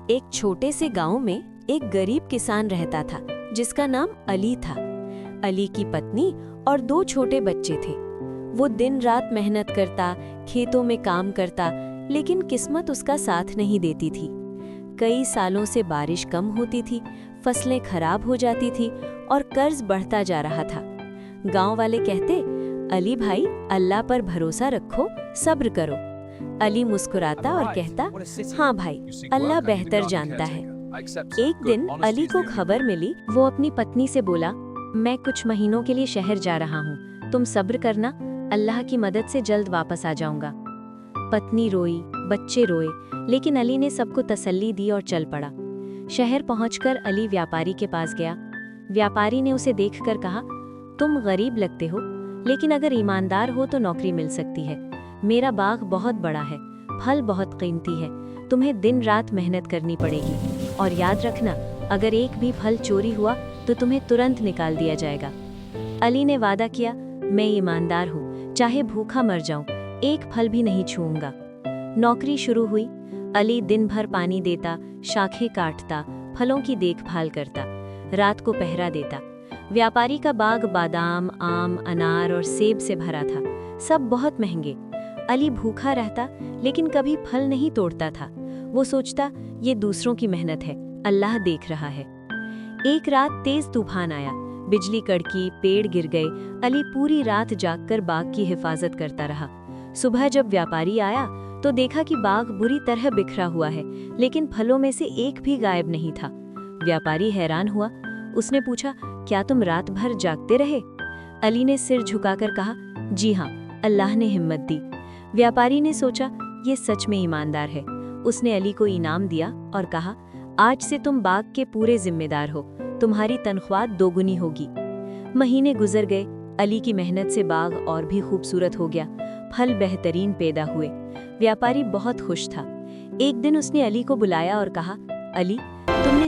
एक छोटे से गांव में एक गरीब किसान रहता था जिसका नाम अली था। अली की पत्नी और 2 छोटे बच्चे थे। वो दिन रात मेहनत करता, खेतों में काम करता, लेकिन किस्मत उसका साथ नहीं देती थी। कई सालों से बारिश कम होती थी, फसलें खराब हो जाती थी और कर्ज बढ़ता जा रहा था। गांव वाले कहते, अली भाई, अल्लाह पर भरोसा रखो, सब्र करो। अली मुस्कुराता और कहता, हाँ भाई, अल्लाह बेहतर जानता है। एक दिन अली को खबर मिली। वो अपनी पत्नी से बोला, मैं कुछ महीनों के लिए शहर जा रहा हूँ, तुम सब्र करना, अल्लाह की मदद से जल्द वापस आ जाऊंगा। पत्नी रोई, बच्चे रोए, लेकिन अली ने सबको तसल्ली दी और चल पड़ा। शहर पहुंचकर अली व्यापारी के पास गया। व्यापारी ने उसे देखकर कहा, तुम गरीब लगते हो, लेकिन अगर ईमानदार हो तो नौकरी मिल सकती है। मेरा बाग बहुत बड़ा है, फल बहुत कीमती है, तुम्हें दिन रात मेहनत करनी पड़ेगी, और याद रखना, अगर एक भी फल चोरी हुआ तो तुम्हें तुरंत निकाल दिया जाएगा। अली ने वादा किया, मैं ईमानदार हूँ, चाहे भूखा मर जाऊं, एक फल भी नहीं छूऊंगा। नौकरी शुरू हुई। अली दिन भर पानी देता, शाखें काटता, फलों की देखभाल करता, रात को पहरा देता। व्यापारी का बाग बादाम, आम, अनार और सेब से भरा था, सब बहुत महंगे। अली भूखा रहता, लेकिन कभी फल नहीं तोड़ता था। वो सोचता, ये दूसरों की मेहनत है, अल्लाह देख रहा है। एक रात तेज तूफान आया, बिजली कड़की, पेड़ गिर गए। अली पूरी रात जागकर बाग की हिफाजत करता रहा। सुबह जब व्यापारी आया तो देखा कि बाग बुरी तरह बिखरा हुआ है, लेकिन फलों में से एक भी गायब नहीं था। व्यापारी हैरान हुआ। उसने पूछा, क्या तुम रात भर जागते रहे? अली ने सिर झुकाकर कहा, जी हाँ, अल्लाह ने हिम्मत दी। व्यापारी ने सोचा, ये सच में ईमानदार है। उसने अली को इनाम दिया और कहा, आज से तुम बाग के पूरे जिम्मेदार हो, तुम्हारी तनख्वाह 2 गुनी होगी। महीने गुजर गए। अली की मेहनत से बाग और भी खूबसूरत हो गया, फल बेहतरीन पैदा हुए। व्यापारी बहुत खुश था। एक दिन उसने अली को बुलाया और कहा, अली, तुमने